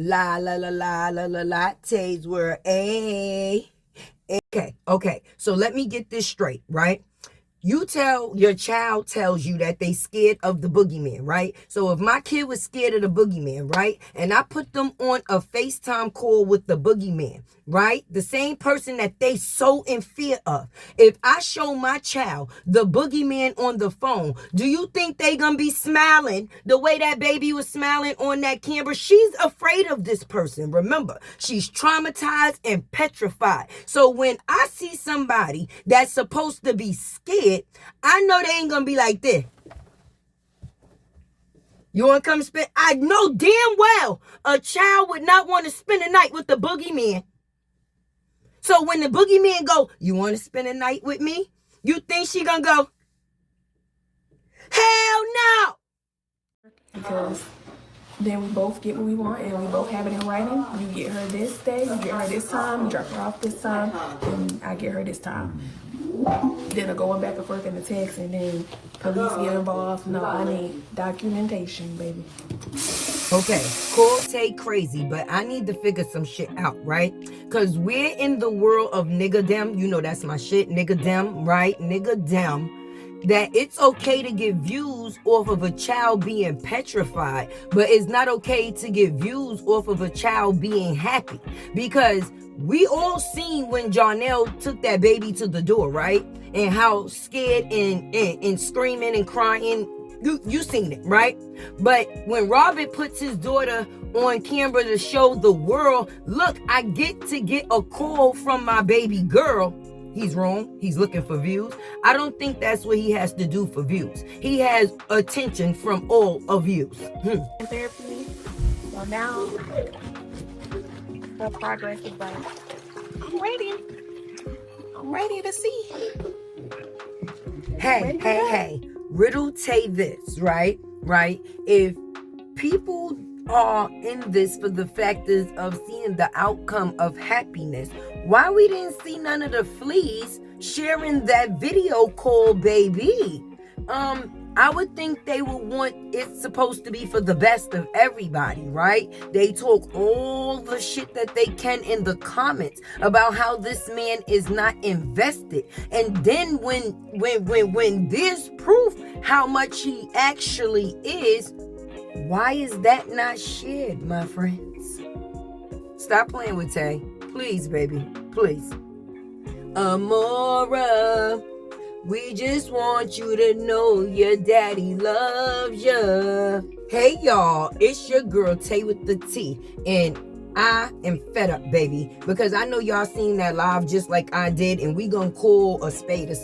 La la la la la la lattes were a. Okay. So let me get this straight, right? Your child tells you that they scared of the boogeyman, right? So if my kid was scared of the boogeyman, right? And I put them on a FaceTime call with the boogeyman, right? The same person that they so in fear of. If I show my child the boogeyman on the phone, do you think they gonna be smiling the way that baby was smiling on that camera? She's afraid of this person. Remember, she's traumatized and petrified. So when I see somebody that's supposed to be scared, I know they ain't gonna be like this. You want to come spend? I know damn well a child would not want to spend a night with the boogeyman. So when the boogeyman go, you want to spend a night with me? You think she gonna go, hell no? Because then we both get what we want and we both have it in writing. You get her this day, you get her this time, you drop her off this time, and I get her this time. Then going back and forth in the text and then police get involved. No, I need documentation, baby. Okay, call Tay crazy, but I need to figure some shit out, right? Because we're in the world of nigga dem. You know that's my shit, nigga dem, right? Nigga dem. That it's okay to get views off of a child being petrified, but it's not okay to get views off of a child being happy. Because we all seen when Jarnell took that baby to the door, right? And how scared and screaming and crying. You seen it, right? But when Robert puts his daughter on camera to show the world, look, I get to get a call from my baby girl. He's wrong. He's looking for views. I don't think that's what he has to do for views. He has attention from all of views. Therapy. So now, the progress is like, I'm ready to see. Hey. Riddle Tay this, right? If people are in this for the factors of seeing the outcome of happiness, why we didn't see none of the fleas sharing that video call, baby? I would think they would want it's supposed to be for the best of everybody, right? They talk all the shit that they can in the comments about how this man is not invested. And then when there's proof how much he actually is, why is that not shared, my friends? Stop playing with Tay. Please, baby. Please. Amora, we just want you to know your daddy loves you. Hey, y'all. It's your girl, Tay with the T. And I am fed up, baby. Because I know y'all seen that live just like I did. And we gonna call a spade,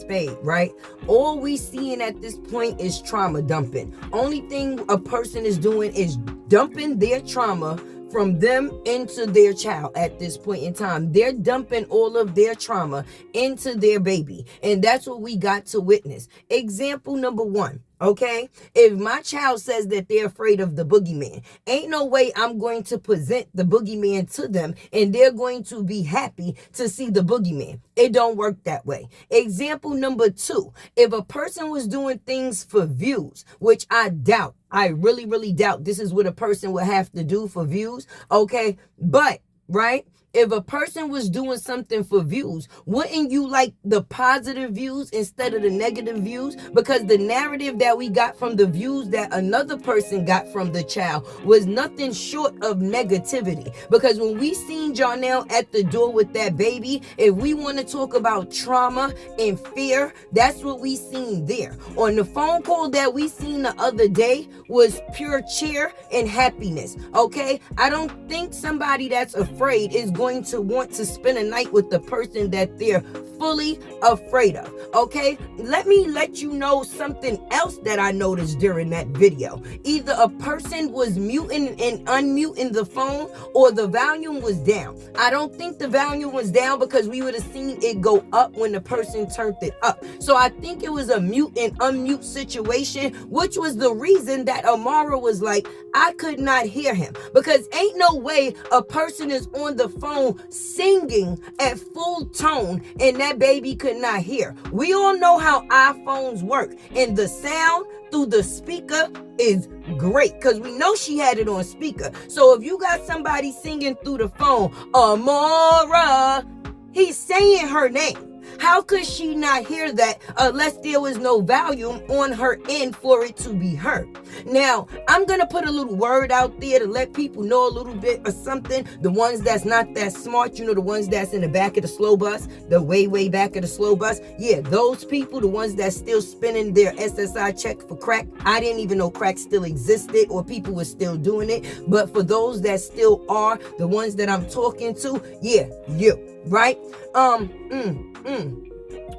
right? All we seeing at this point is trauma dumping. Only thing a person is doing is dumping their trauma from them into their child at this point in time. They're dumping all of their trauma into their baby. And that's what we got to witness. Example number 1. Okay, if my child says that they're afraid of the boogeyman, ain't no way I'm going to present the boogeyman to them and they're going to be happy to see the boogeyman. It don't work that way. Example number 2, if a person was doing things for views, which I doubt, I really doubt this is what a person would have to do for views. Okay, but right, if a person was doing something for views, wouldn't you like the positive views instead of the negative views? Because the narrative that we got from the views that another person got from the child was nothing short of negativity. Because when we seen Jarnell at the door with that baby, if we want to talk about trauma and fear, that's what we seen there. On the phone call that we seen the other day was pure cheer and happiness. Okay, I don't think somebody that's afraid is going to want to spend a night with the person that they're fully afraid of. Okay, let me let you know something else that I noticed during that video. Either a person was muting and unmuting the phone, or the volume was down. I don't think the volume was down, because we would have seen it go up when the person turned it up. So I think it was a mute and unmute situation, which was the reason that Amara was like, I could not hear him. Because ain't no way a person is on the phone singing at full tone and that baby could not hear. We all know how iPhones work, and the sound through the speaker is great because we know she had it on speaker. So if you got somebody singing through the phone, Amora, he's saying her name. How could she not hear that unless there was no volume on her end for it to be heard? Now, I'm going to put a little word out there to let people know a little bit of something. The ones that's not that smart, you know, the ones that's in the back of the slow bus, the way back of the slow bus. Yeah, those people, the ones that's still spinning their SSI check for crack. I didn't even know crack still existed or people were still doing it. But for those that still are, the ones that I'm talking to, yeah, you, right?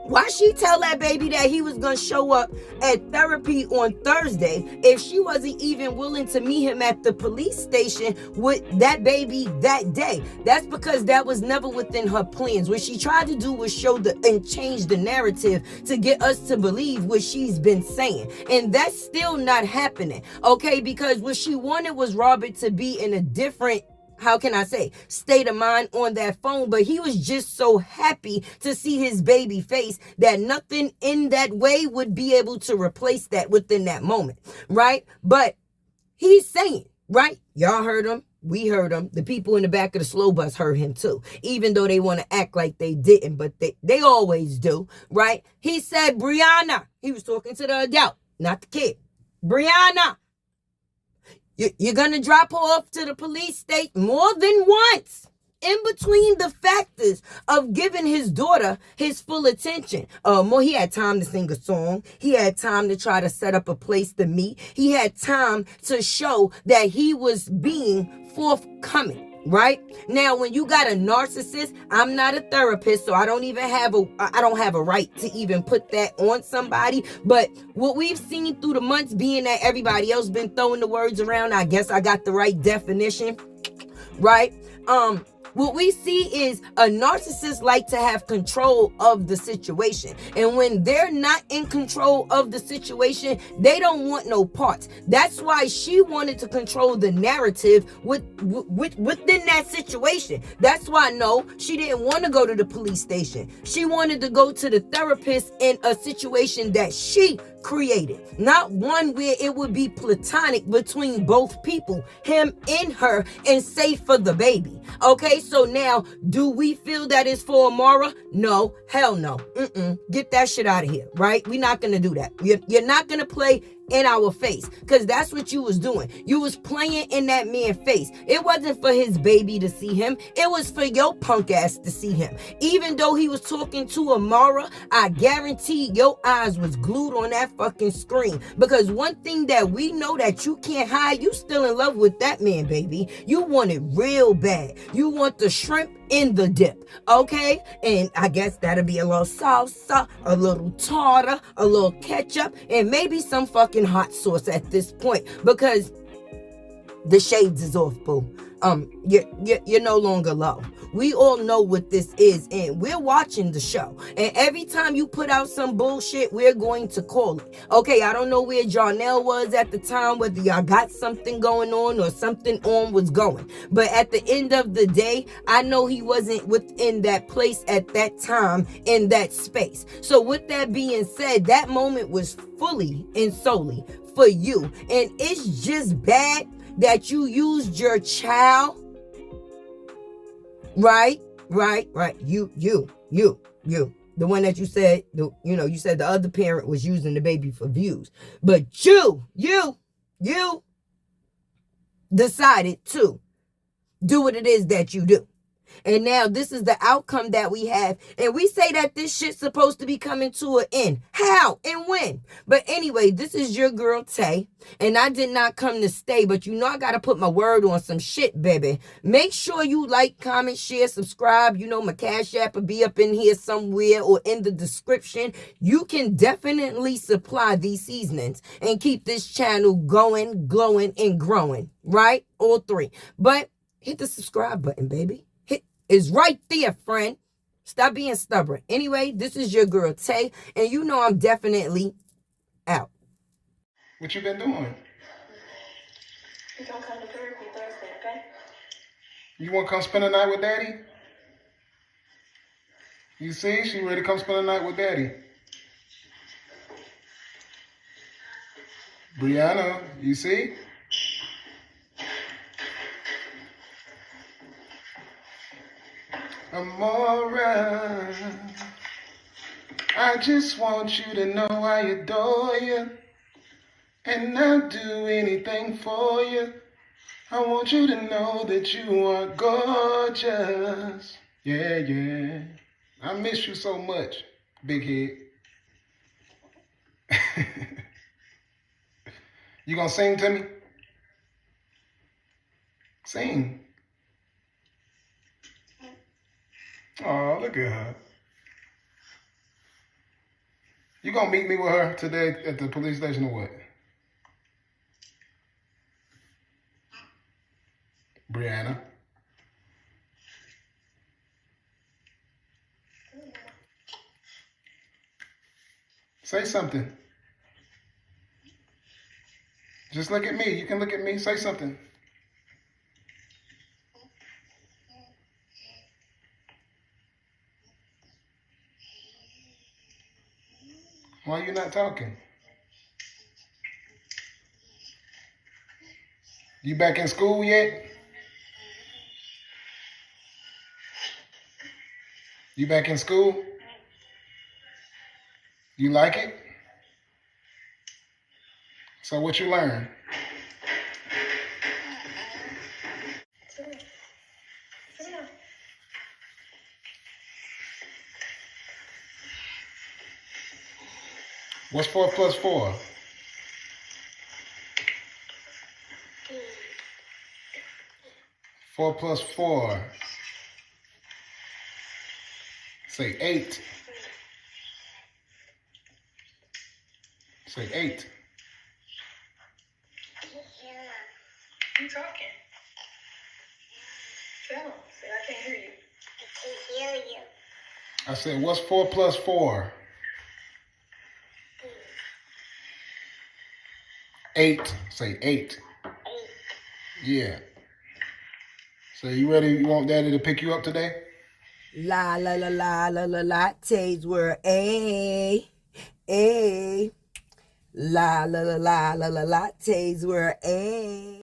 Why she tell that baby that he was gonna show up at therapy on Thursday if she wasn't even willing to meet him at the police station with that baby that day? That's because that was never within her plans. What she tried to do was show and change the narrative to get us to believe what she's been saying. And that's still not happening, okay? Because what she wanted was Robert to be in a different, how can I say, state of mind on that phone, but he was just so happy to see his baby face that nothing in that way would be able to replace that within that moment, right? But he's saying, right? Y'all heard him. We heard him. The people in the back of the slow bus heard him too, even though they want to act like they didn't, but they always do, right? He said, Brianna, he was talking to the adult, not the kid. Brianna, you're going to drop her off to the police station more than once in between the factors of giving his daughter his full attention. He had time to sing a song. He had time to try to set up a place to meet. He had time to show that he was being forthcoming. Right? Now, when you got a narcissist, I'm not a therapist, so I don't have a right to even put that on somebody. But what we've seen through the months, being that everybody else been throwing the words around, I guess I got the right definition, right? What we see is a narcissist like to have control of the situation. And when they're not in control of the situation, they don't want no parts. That's why she wanted to control the narrative within that situation. That's why, no, she didn't want to go to the police station. She wanted to go to the therapist in a situation that she created, not one where it would be platonic between both people, him and her, and safe for the baby. Okay, so now, do we feel that it's for Amara? No, hell no. Get that shit out of here, right? We're not gonna do that. You're not gonna play in our face, because that's what you was doing. You was playing in that man's face. It wasn't for his baby to see him. It was for your punk ass to see him. Even though he was talking to Amara, I guarantee your eyes was glued on that fucking screen, because one thing that we know that you can't hide, you still in love with that man, baby. You want it real bad. You want the shrimp in the dip, okay? And I guess that'll be a little salsa, a little tartar, a little ketchup, and maybe some fucking hot sauce at this point, because the shades is off, boo. You're no longer low. We all know what this is, and we're watching the show. And every time you put out some bullshit, we're going to call it. Okay, I don't know where Jarnell was at the time, whether y'all got something going on or something on was going. But at the end of the day, I know he wasn't within that place at that time, in that space. So with that being said, that moment was fully and solely for you. And it's just bad that you used your child, right? You. The one that you said, you said the other parent was using the baby for views. But you decided to do what it is that you do. And now this is the outcome that we have. And we say that this shit's supposed to be coming to an end. How and when? But anyway, this is your girl Tay. And I did not come to stay, but you know I got to put my word on some shit, baby. Make sure you like, comment, share, subscribe. You know my Cash App will be up in here somewhere or in the description. You can definitely supply these seasonings and keep this channel going, glowing, and growing. Right? All three. But hit the subscribe button, baby. Is right there, friend. Stop being stubborn. Anyway, this is your girl Tay, and you know I'm definitely out. What you been doing? You don't come to therapy Thursday, okay? You want to come spend the night with Daddy? You see, she ready to come spend the night with Daddy. Brianna, you see? Amora, I just want you to know I adore you, and I'll do anything for you. I want you to know that you are gorgeous. Yeah, yeah. I miss you so much, big head. You gonna sing to me? Sing. Oh, look at her. You gonna meet me with her today at the police station or what? Brianna. Say something. Just look at me. You can look at me. Say something. Why are you not talking? You back in school yet? You back in school? You like it? So what you learn? What's 4 plus 4? 4 plus 4. Say 8. Say 8. You talking? Tell him. Say I can't hear you. I can't hear you. I said, what's 4 plus 4? 8. Say 8. 8. Yeah. So you ready? You want Daddy to pick you up today? La la la la la la lattes were A. La la la la la la lattes were A.